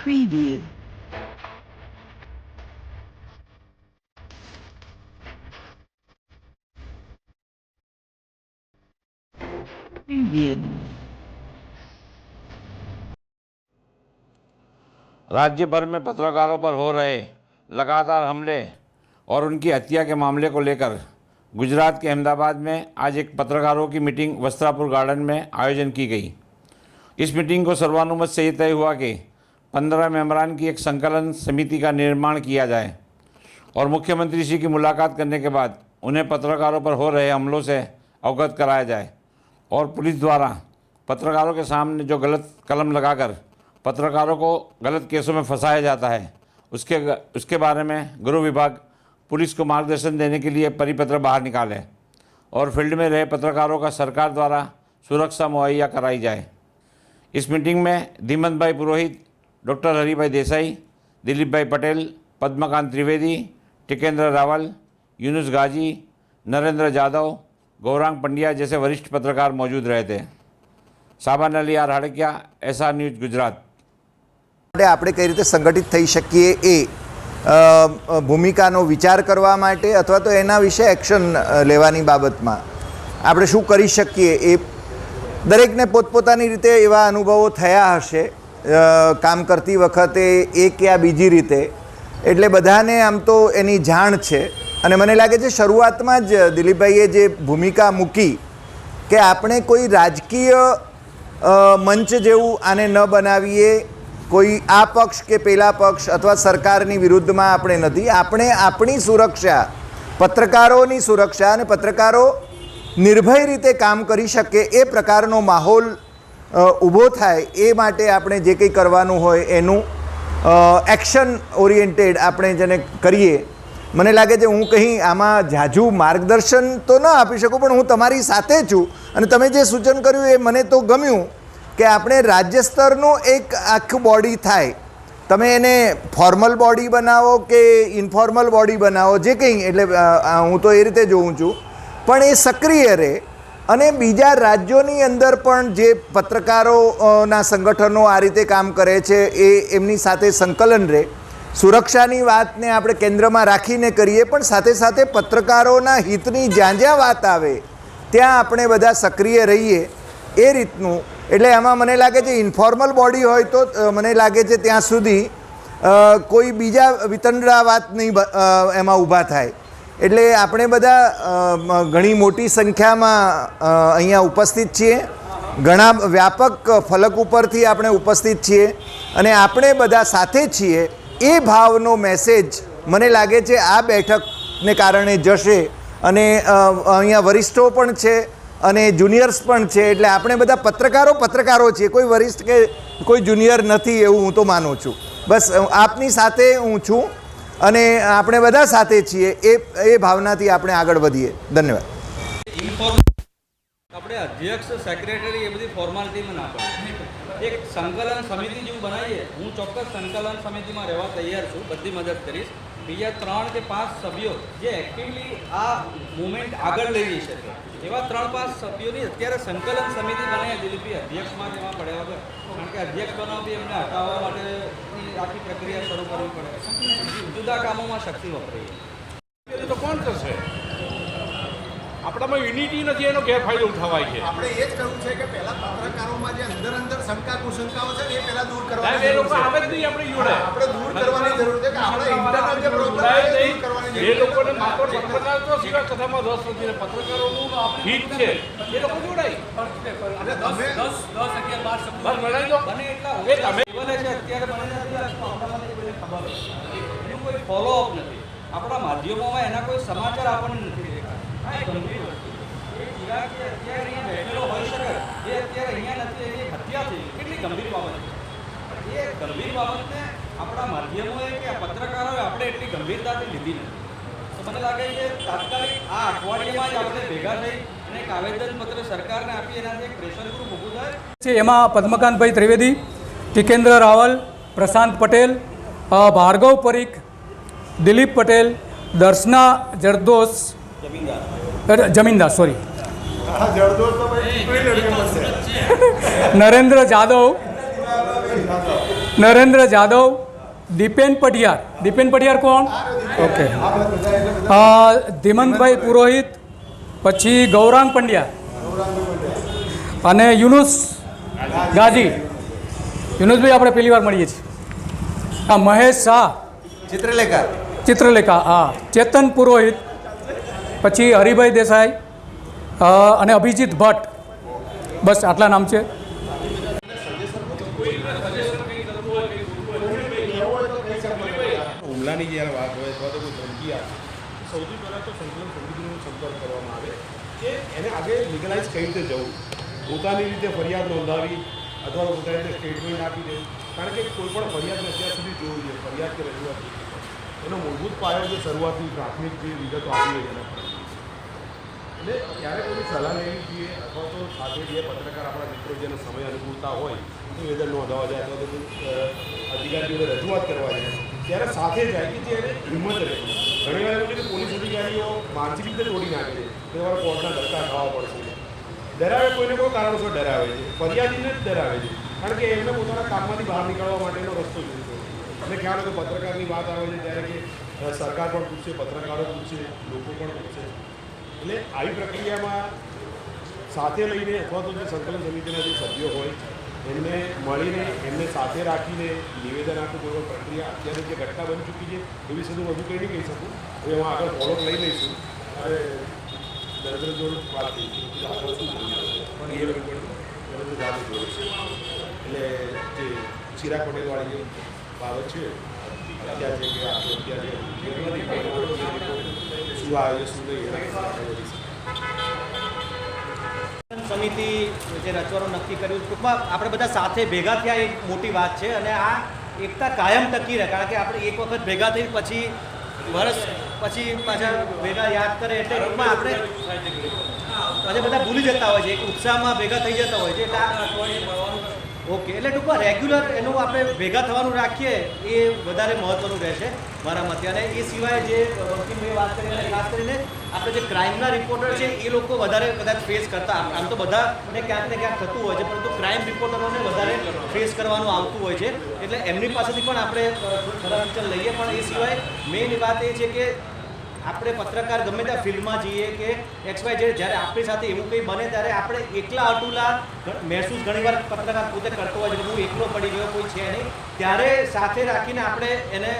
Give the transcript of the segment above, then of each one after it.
Preview. Preview. राज्य भर में पत्रकारों पर हो रहे लगातार हमले और उनकी हत्या के मामले को लेकर गुजरात के अहमदाबाद में आज एक पत्रकारों की मीटिंग वस्त्रापुर गार्डन में आयोजन की गई। इस मीटिंग को सर्वानुमत से ये तय हुआ कि 15 मेंबरान की एक संकलन समिति का निर्माण किया जाए और मुख्यमंत्री जी की मुलाकात करने के बाद उन्हें पत्रकारों पर हो रहे हमलों से अवगत कराया जाए और पुलिस द्वारा पत्रकारों के सामने जो गलत कलम लगाकर पत्रकारों को गलत केसों में फंसाया जाता है उसके बारे में गृह विभाग पुलिस को मार्गदर्शन देने के लिए परिपत्र बाहर निकाले और फील्ड में रहे पत्रकारों का सरकार द्वारा सुरक्षा मुहैया कराई जाए। इस मीटिंग में धीमंत भाई पुरोहित, डॉक्टर हरिभाई देसाई, दिलीप भाई पटेल, पद्मकांत त्रिवेदी, टिकेंद्र रावल, यूनुस गाजी, नरेंद्र जादव, गौरांग पंड्या जैसे वरिष्ठ पत्रकार मौजूद रहे थे। Saban Ali R Hadkiya, SR news Gujarat. આપણે કઈ રીતે સંગઠિત થઈ શકીએ એ ભૂમિકાનો વિચાર કરવા માટે અથવા તો એના વિશે એક્શન લેવાની બાબતમાં આપણે શું કરી શકીએ એ દરેકને પોતપોતાની રીતે એવા અનુભવો થયા હશે કામ કરતી વખતે એક યા બીજી રીતે, એટલે બધાને આમ તો એની જાણ છે। અને મને લાગે છે શરૂઆતમાં જ દિલીપભાઈએ જે ભૂમિકા મૂકી કે આપણે કોઈ રાજકીય મંચ જેવું આને ન બનાવીએ, કોઈ આ પક્ષ કે પેલા પક્ષ અથવા સરકારની વિરુદ્ધમાં આપણે નથી, આપણે આપણી સુરક્ષા, પત્રકારોની સુરક્ષા અને પત્રકારો નિર્ભય રીતે કામ કરી શકે એ પ્રકારનો માહોલ ઊભો થાય એ માટે આપણે જે કંઈ કરવાનું હોય એનું એક્શન ઓરિએન્ટેડ આપણે જેને કરીએ। મને લાગે છે હું કંઈ આમાં ઝાઝું માર્ગદર્શન તો ન આપી શકું, પણ હું તમારી સાથે છું અને તમે જે સૂચન કર્યું એ મને તો ગમ્યું કે આપણે રાજ્ય સ્તરનું એક આખું બોડી થાય, તમે એને ફોર્મલ બોડી બનાવો કે ઇન્ફોર્મલ બોડી બનાવો જે કંઈ, એટલે હું તો એ રીતે જોઉં છું, પણ એ સક્રિય રહે અને બીજા રાજ્યોની અંદર પણ જે પત્રકારોના સંગઠનો આ રીતે કામ કરે છે એ એમની સાથે સંકલન રહે। સુરક્ષાની વાતને આપણે કેન્દ્રમાં રાખીને કરીએ, પણ સાથે સાથે પત્રકારોના હિતની જ્યાં જ્યાં વાત આવે ત્યાં આપણે બધા સક્રિય રહીએ એ રીતનું। એટલે આમાં મને લાગે છે ઇન્ફોર્મલ બોડી હોય તો મને લાગે છે ત્યાં સુધી કોઈ બીજા વિતંડરા વાત નહીં એમાં ઊભા થાય। એટલે આપણે બધા ઘણી મોટી સંખ્યામાં અહીંયા ઉપસ્થિત છીએ, ઘણા વ્યાપક ફલક ઉપરથી આપણે ઉપસ્થિત છીએ અને આપણે બધા સાથે છીએ એ ભાવનો મેસેજ મને લાગે છે આ બેઠકને કારણે જશે। અને અહીંયા વરિષ્ઠો પણ છે અને જુનિયર્સ પણ છે, એટલે આપણે બધા પત્રકારો છીએ, કોઈ વરિષ્ઠ કે કોઈ જુનિયર નથી એવું હું તો માનું છું। બસ આપની સાથે હું છું અને આપણે બધા સાથે છીએ એ ભાવનાથી આપણે આગળ વધીએ। ધન્યવાદ। આપણે અધ્યક્ષ, સેક્રેટરી એ બધી ફોર્માલિટીમાં ના પડે, એક સંકલન સમિતિ જેવું બનાવીએ। હું ચોક્કસ સંકલન સમિતિમાં રહેવા તૈયાર છું, બધી મદદ કરીશ। બીજા 3 કે 5 સભ્યો જે એક્ટિવલી આ મુવમેન્ટ આગળ લઈ જઈ શકે એવા 3-5 સભ્યોની અત્યારે સંકલન સમિતિ બનાવી દિલીપભાઈ અધ્યક્ષમાં એમાં પડ્યા વગર, કારણ કે અધ્યક્ષ બનાવવી એમને હટાવવા માટેની આખી પ્રક્રિયા શરૂ કરવી પડે, જુદા કામોમાં શક્તિ વપરાય તો કોણ કરશે? આપણામાં યુનિટી નથી, એનો ગેરફાયદો ઉઠાવાય છે। આપણે એ જ કહ્યું છે કે પહેલા પત્રકારોમાં જે અંદર શંકા કુશંકાઓ છે એ પહેલા દૂર કરવાની એ લોકો આવે જ નહીં આપણી જોડે, આપણે દૂર કરવાની જરૂર છે કે આપણે ઇન્ટરનલ જે પ્રોબ્લેમ છે એ દૂર કરવાની એ લોકોને માત્ર પત્રકારત્વ સિવાય કથામાં રસ નથી ને પત્રકારોનું હિત છે એ લોકો જોડાય અને તમે 10, 11, 12 બસ બનાવી દો બને એટલા એ તમે બને છે અત્યારે બને નથી, ખબર એનું કોઈ ફોલોઅપ નથી, આપણા માધ્યમોમાં એના કોઈ સમાચાર આપણને નથી દેખાતા। ગંભીર વસ્તુ એ ચિરાગ જે અત્યારે અહીંયા બેઠેલો હોઈ શકે, એ અત્યારે અહીંયા નથી, એની હત્યા થઈ, કેટલી ગંભીર બાબત છે। એ ગંભીર બાબતને આપણા માધ્યમોએ કે પત્રકારોએ આપણે એટલી ગંભીરતાથી લીધી નથી। તો મને લાગે છે તાત્કાલિક આ અઠવાડિયામાં જ આપણે ભેગા થઈ અને એક આવેદનપત્ર સરકારને આપી એનાથી એક પ્રેશર ગ્રુપ ઊભું થાય। એમાં પદ્મકાંતભાઈ ત્રિવેદી, ટિકેન્દ્ર રાવલ, પ્રશાંત પટેલ, ભાર્ગવ પરીખ, દિલીપ પટેલ, દર્શના જરદોસ, જમીનદાર સોરી, નરેન્દ્ર જાદવ, નરેન્દ્ર જાદવ, દીપેન પઢિયાર. દીપેન પઢિયાર કોણ? ઓકે. ધીમંતભાઈ પુરોહિત, પછી ગૌરાંગ પંડ્યા અને યુનુસ ગાજી. યુનુસભાઈ આપણે પહેલી વાર મળીએ છીએ. હા, મહેશ શાહ, ચિત્રલેખા, હા, ચેતન પુરોહિત, પછી હરિભાઈ દેસાઈ અને અભિજીત ભટ્ટ. બસ આટલા નામ છે. હુમલાની જ્યારે વાત હોય અથવા તો કોઈ ધમકી આવે સૌથી પહેલાં તો સંકલન સમિતિનો સંપર્ક કરવામાં આવે કે એને આગળ લીગલાઇઝ કઈ રીતે જવું, પોતાની રીતે ફરિયાદ નોંધાવી અથવા તો પોતાની રીતે સ્ટેટમેન્ટ આપી દે. કારણ કે કોઈ પણ ફરિયાદને અત્યાર સુધી જોવું જોઈએ, ફરિયાદ કે રજૂઆત એનો મૂળભૂત પાયો જે શરૂઆતની પ્રાથમિક જે વિગતો આપી હોય એના એટલે ત્યારે કોઈ સલાહ લેવી જોઈએ અથવા તો સાથે જે પત્રકાર આપણા મિત્રો જેનો સમય અનુકૂળતા હોય નિવેદન નોંધાવા જાય અથવા તો અધિકારીઓને રજૂઆત કરવા જાય ત્યારે સાથે જાય કે જે એને હિંમત રહે. ઘણી વાર એવું છે કે પોલીસ અધિકારીઓ માનસિક રીતે તોડી નાખે છે, ઘણી વાર કોર્ટના ધક્કા ખાવા પડશે, ડરાવે, કોઈને કોઈ કારણોસર ડરાવે છે, ફરિયાદીને જ ડરાવે છે. કારણ કે એમને પોતાના કામમાંથી બહાર નીકળવા માટેનો રસ્તો જોઈતો અને ખ્યાલ હોય તો પત્રકારની વાત આવે છે ત્યારે કે સરકાર પણ પૂછશે, પત્રકારો પૂછશે, લોકો પણ પૂછશે. એટલે આવી પ્રક્રિયામાં સાથે લઈને અથવા તો જે સંકલન સમિતિના જે સભ્યો હોય એમને મળીને એમને સાથે રાખીને નિવેદન આપવું કોઈ પણ પ્રક્રિયા અત્યારે જે ઘટના બની ચૂકી છે એ વિશે હું વધુ કંઈ નહીં કહી શકું. હવે એમાં આગળ ફોલોઅપ લઈ લઈશું. હવે નરેન્દ્ર જોડે વાત થઈ આગળ શું જોઈએ પણ એ નરેન્દ્ર જાદવ જોડે છે એટલે જે ચિરાગ પટેલવાળી જે બાબત છે અત્યારે છે કે અત્યારે શું આવે શું નહીં સમિતિ જે રચવાનું નક્કી કર્યું, ટૂંકમાં આપણે બધા સાથે ભેગા થયા એક મોટી વાત છે અને આ એકતા કાયમ ટકી રહે. કારણ કે આપણે એક વખત ભેગા થઈ પછી વર્ષ પછી પાછા ભેગા યાદ કરે એટલે ટૂંકમાં આપણે આજે બધા ભૂલી જતા હોય છે, એક ઉત્સાહમાં ભેગા થઈ જતા હોય છે. એટલે ઓકે, એટલે ટૂંકમાં રેગ્યુલર એનું આપણે ભેગા થવાનું રાખીએ એ વધારે મહત્ત્વનું રહેશે મારા મતે. અને એ સિવાય જે બંકિમભાઈએ વાત કરી અને ખાસ કરીને આપણે જે ક્રાઇમના રિપોર્ટર છે એ લોકો વધારે કદાચ ફેસ કરતા, આમ તો બધાને ક્યાંક ને ક્યાંક થતું હોય છે પરંતુ ક્રાઇમ રિપોર્ટરોને વધારે ફેસ કરવાનું આવતું હોય છે. એટલે એમની પાસેથી પણ આપણે ખરા લઈએ. પણ એ સિવાય મેઇન વાત એ છે કે આપણે પત્રકાર ગમે ત્યાં ફિલ્ડમાં જઈએ કે XY જ્યારે આપણી સાથે એવું કંઈ બને ત્યારે આપણે એકલા અટુલા મહેસૂસ ઘણીવાર પત્રકાર પોતે કરતો હોય છે, હું એકલો પડી ગયો, કોઈ છે નહીં. ત્યારે સાથે રાખીને આપણે એને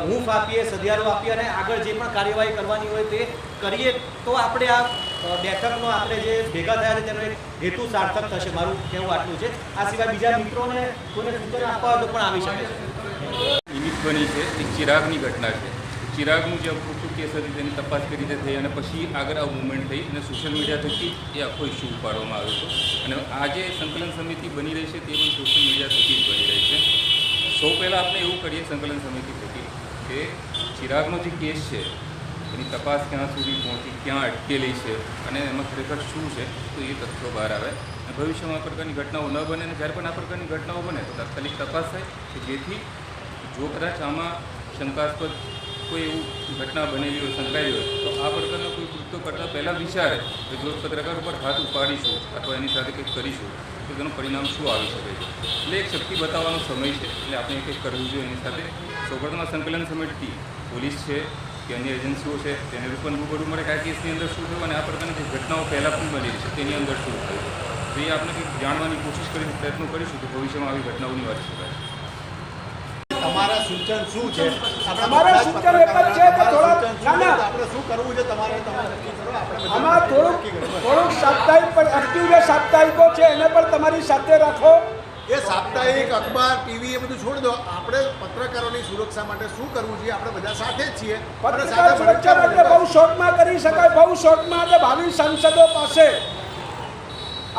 હૂંફ આપીએ, સધિયારો આપીએ અને આગળ જે પણ કાર્યવાહી કરવાની હોય તે કરીએ તો આપણે આ બેઠકનો આપણે જે ભેગા થયા છે તેનો એક હેતુ સાર્થક થશે. મારું કહેવું આટલું છે. આ સિવાય બીજા મિત્રોને કોઈને સૂચન આપવા હોય તો પણ આવી શકે છે. યુનિટ બની છે એક ચિરાગની ઘટના છે. ચિરાગનું જે અપૂરતું કેસ હતી તેની તપાસ કરી રીતે થઈ અને પછી આગળ આ મુવમેન્ટ થઈ અને સોશિયલ મીડિયા થકી એ આખો ઇસ્યુ ઉપાડવામાં આવ્યો હતો. અને આ જે સંકલન સમિતિ બની રહી છે તે પણ સોશિયલ મીડિયા થકી જ બની રહી છે. સૌ પહેલાં આપણે એવું કરીએ સંકલન સમિતિ થકી કે ચિરાગનો જે કેસ છે એની તપાસ ક્યાં સુધી પહોંચી, ક્યાં અટકેલી છે અને એમાં ખરેખર શું છે તો એ તથ્યો બહાર આવે. અને ભવિષ્યમાં આ પ્રકારની ઘટનાઓ ન બને અને જ્યારે પણ આ પ્રકારની ઘટનાઓ બને તો તાત્કાલિક તપાસ થાય કે જેથી જો કદાચ આમાં શંકાસ્પદ કોઈ એવું ઘટના બનેલી હોય, સંકળાયેલી હોય તો આ પ્રકારનો કોઈ કૃત્યો કરતાં પહેલાં વિચારે કે જો પત્રકાર ઉપર હાથ ઉપાડીશું અથવા એની સાથે કંઈક કરીશું તો તેનું પરિણામ શું આવી શકે છે. એટલે એક શક્તિ બતાવવાનો સમય છે એટલે આપણે કંઈક કરવું જોઈએ. એની સાથે સૌપ્રથમ આ સંકલન સમિતિ પોલીસ છે કે અન્ય એજન્સીઓ છે તેને પણ રૂબરૂ મળે કે આ કેસની અંદર શું થયું અને આ પ્રકારની જે ઘટનાઓ પહેલાં પણ બનેલી છે તેની અંદર શું થયું તો એ આપણે કંઈક જાણવાની કોશિશ કરી પ્રયત્નો કરીશું તો ભવિષ્યમાં આવી ઘટનાઓ નિવારી શકાય. તમારા સૂચન શું છે? અમારા સૂચન એક જ છે કે આપણે શું કરવું છે તમારે નક્કી કરો. આમાં થોડુંક સાપ્તાહિક પણ એક્ટિવ જે સાપ્તાહિકો છે એને પણ તમારી સાથે રાખો. એ સાપ્તાહિક અખબાર ટીવી એ બધું છોડી દો. આપણે પત્રકારોની સુરક્ષા માટે શું કરવું જોઈએ? આપણે બધા સાથે જ છીએ. પત્રકાર સુરક્ષા માટે બહુ શોર્ટમાં કરી શકાય. બહુ શોર્ટમાં કે 22 સાંસદો પાસે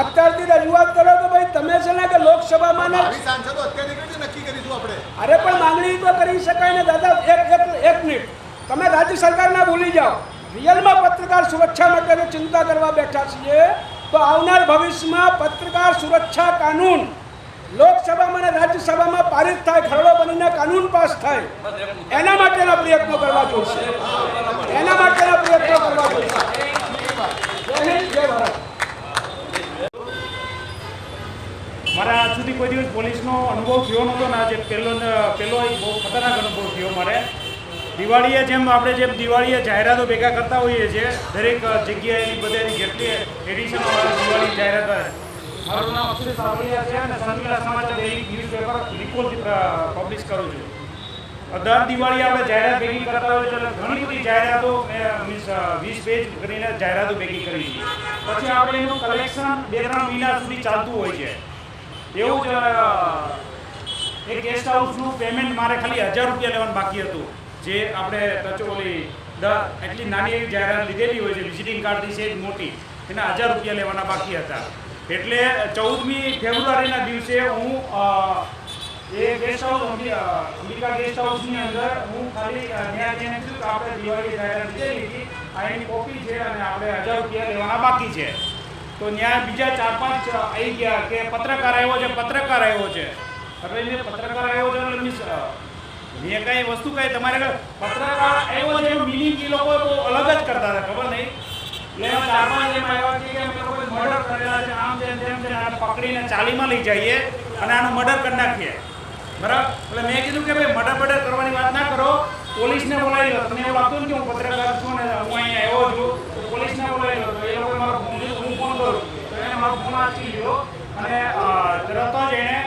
અત્યારથી રજૂઆત કરો કે ભાઈ તમે છે ને કે લોકસભામાં સાંસદો અત્યારે નક્કી કરીશું આપણે. અરે પણ માંગણી તો કરી શકાય ને દાદા. એક મિનિટ તમે રાજ્ય સરકારના ભૂલી જાઓ. રિયલમાં પત્રકાર સુરક્ષા માટેની ચિંતા કરવા બેઠા છીએ તો આવનાર ભવિષ્યમાં પત્રકાર સુરક્ષા કાનૂન લોકસભામાં અને રાજ્યસભામાં પારિત થાય, ખરડો બનીને કાનૂન પાસ થાય એના માટેના પ્રયત્નો કરવા જોઈશે. એના માટેના પ્રયત્નો કરવા જોઈશે. જય હિન્દ, જય ભારત. મારે આજ સુધી કોઈ દિવસ પોલીસનો અનુભવ થયો નહોતો ને આજે પહેલો એક બહુ ખતરનાક અનુભવ થયો મારે. દિવાળીએ જેમ દિવાળીએ જાહેરાતો ભેગા કરતા હોઈએ છીએ દરેક જગ્યાએની બધાની જેટલી એડિશનવાળા દિવાળી જાહેરાત. મારું નામ અક્ષય સાવલિયા છે અને સંતવીલા સમાચાર દૈનિક ન્યૂઝપેપર રિપોર્ટ પબ્લિશ કરું છું. દર દિવાળી આપણે જાહેરાત ભેગી કરતા હોય એટલે ઘણી બધી જાહેરાતો મીન્સ 20 પેજ કરીને જાહેરાતો ભેગી કરી છે. પછી આપણે એનું કલેક્શન 2-3 મહિના સુધી ચાલતું હોય છે. એવું જ એક ગેસ્ટ હાઉસનું પેમેન્ટ મારે ખાલી 1000 રૂપિયા લેવાનું બાકી હતું. જે આપણે એટલી નાની એવી જાહેરાત લીધેલી હોય છે વિઝિટિંગ કાર્ડથી છે મોટી એના 1000 રૂપિયા લેવાના બાકી હતા. એટલે 14મી ફેબ્રુઆરીના દિવસે હું એ ગેસ્ટ હાઉસ અંબિકા ગેસ્ટ હાઉસની અંદર હું ખાલી ત્યાં જઈને કીધું કે આપણે દિવાળી જાહેરાત લીધેલી હતી આ એની કોપી છે અને આપણે 1000 રૂપિયા લેવાના બાકી છે. તો ત્યાં બીજા 4-5 આવી ગયા કે પત્રકાર આવ્યો છે. હવે જે પત્રકાર આવ્યો છે એટલે મીન્સ મેં કાંઈ વસ્તુ તમારે પત્રકાર આવ્યો છે મિનિંગ એ લોકો બહુ અલગ જ કરતા હતા, ખબર નહીં. એટલે 4-5 એમ આવ્યા કે અમે લોકોએ મર્ડર કરેલા છે આમ છે તેમ છે આને પકડીને ચાલીમાં લઈ જઈએ અને આનું મર્ડર કરી નાખીએ, બરાબર. એટલે મેં કીધું કે ભાઈ મર્ડર કરવાની વાત ના કરો, પોલીસને બોલાવી લો. તમને એવું લાગતું ને કે હું પત્રકાર છું ને હું અહીંયા આવ્યો છું તો પોલીસને બોલાવી લો. તો એ લોકોએ મારો ફોન કરું તો એને મારો ફોન આપી લીધો અને તરત જ એણે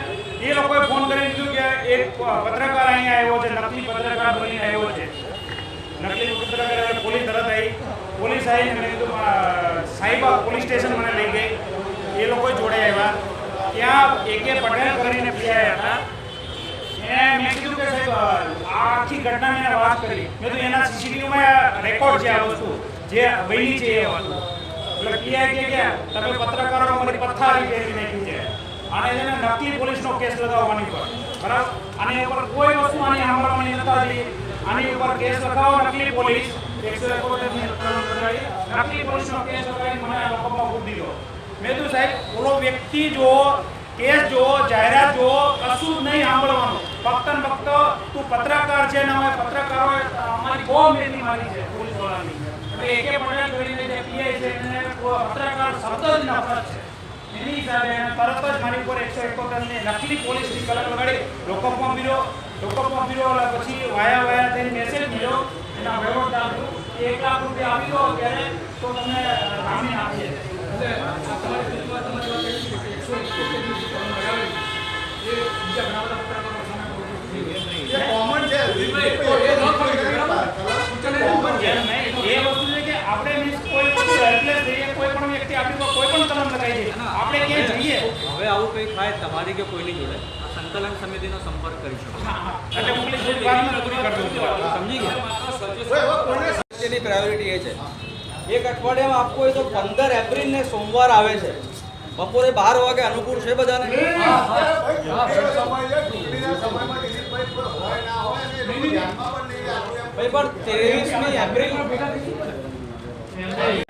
એ લોકોએ ફોન કરી દીધું કે એક પત્રકાર અહીંયા આવ્યો છે, નકલી પત્રકાર બનીને આવ્યો છે. નકલી પત્રકાર પોલીસ તરત આવી. પોલીસ આવીને મેં કીધું સાહેબ પોલીસ સ્ટેશન મને લઈ ગઈ. એ લોકો જોડે આવ્યા. ત્યાં AK પટેલ કરીને પીઆઈ હતા. મેં કીધું કે સાહેબ આખી ઘટના મેં વાત કરી. મેં તો એના CCTVમાં રેકોર્ડ છે આ વસ્તુ જે બની છે એ વસ્તુ. એટલે પીઆઈ કે તમે પત્રકારો મારી પથ્થારી ફેરવી નાખી છે અને એને નકલી પોલીસનો કેસ લગાવવાની પર, બરાબર. આની ઉપર કોઈ વસ્તુ આની સાંભળવાની નથી. આની ઉપર કેસ લગાવો નકલી પોલીસ 171 નકલી પોલીસનો કેસ લગાવી મને આ લોકોમાં પૂરી દીધો. મેં કીધું સાહેબ ઓલો વ્યક્તિ જો કેસ જો જાહેરાત જો કશું જ નહીં સાંભળવાનું. ફક્ત ને ફક્ત તું પત્રકાર છે ને અમે પત્રકારોએ અમારી બહુ મહેનત મારી છે પોલીસવાળાની. એટલે AK પટેલ કરીને જે પીઆઈ છે એને પત્રકાર શબ્દ જ નફરત છે. એની હિસાબે તરત જ મારી ઉપર 171 ની નકલી પોલીસની કલમ લગાડી લોકઅપમાં પીરો પછી વાયા થઈને મેસેજ મળ્યો એના વહીવટદાર 1 લાખ રૂપિયા આપી દો ત્યારે તો તમને જામીન આપીએ. એટલે તમારી કોમન છે એ વસ્તુ છે કે આપણે મીન્સ કોઈ વસ્તુ હેલ્પલેસ થઈએ, કોઈ પણ વ્યક્તિ આપણી પર કોઈ પણ કલમ લગાવી દે, આપણે ક્યાંય જઈએ. હવે આવું કંઈ થાય તમારી કે કોઈની જોડે આ સંકલન સમિતિનો સંપર્ક કરી શકો. એટલે હું થોડી વારમાં પૂરી કરી દઉં છું. સમજી ગયા? એની પ્રાયોરિટી એ છે એક અઠવાડિયામાં આપકો હોય તો 15 એપ્રિલને સોમવાર આવે છે બપોરે 12 વાગે અનુકૂળ છે બધાને? ભાઈ પણ 23મી એપ્રિલ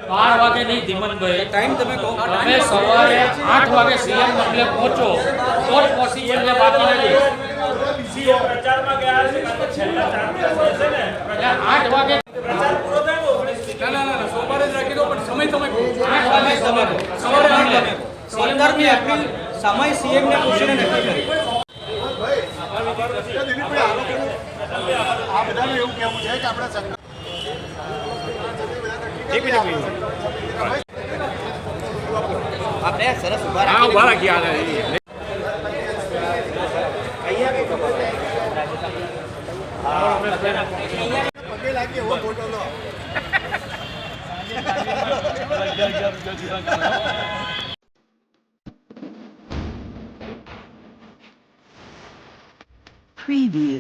12 વાગે નહીં ધીમનભાઈ, ટાઈમ તમે કહો. તમે સવારે 8 વાગે સીએમ એટલે પહોંચો તો જ પોસિબલ છે, બાકી નથી. સીએમ પ્રચારમાં ગયા છે કાં તો છેલ્લા 4 દિવસ છે ને એટલે 8 વાગે પ્રચાર પૂરો થાય ને ના સોમવારે જ રાખી દો પણ સમય તમે કહો. 8 વાગે સવારે સવારે 8 વાગે 15મી એપ્રિલ સમય CM ને પૂછીને નક્કી કરી. આ બધાનું એવું કહેવું છે કે આપણા સંઘ આપણે સરસ ઉભા પગે લાગી એવો ફોટો લો. Preview.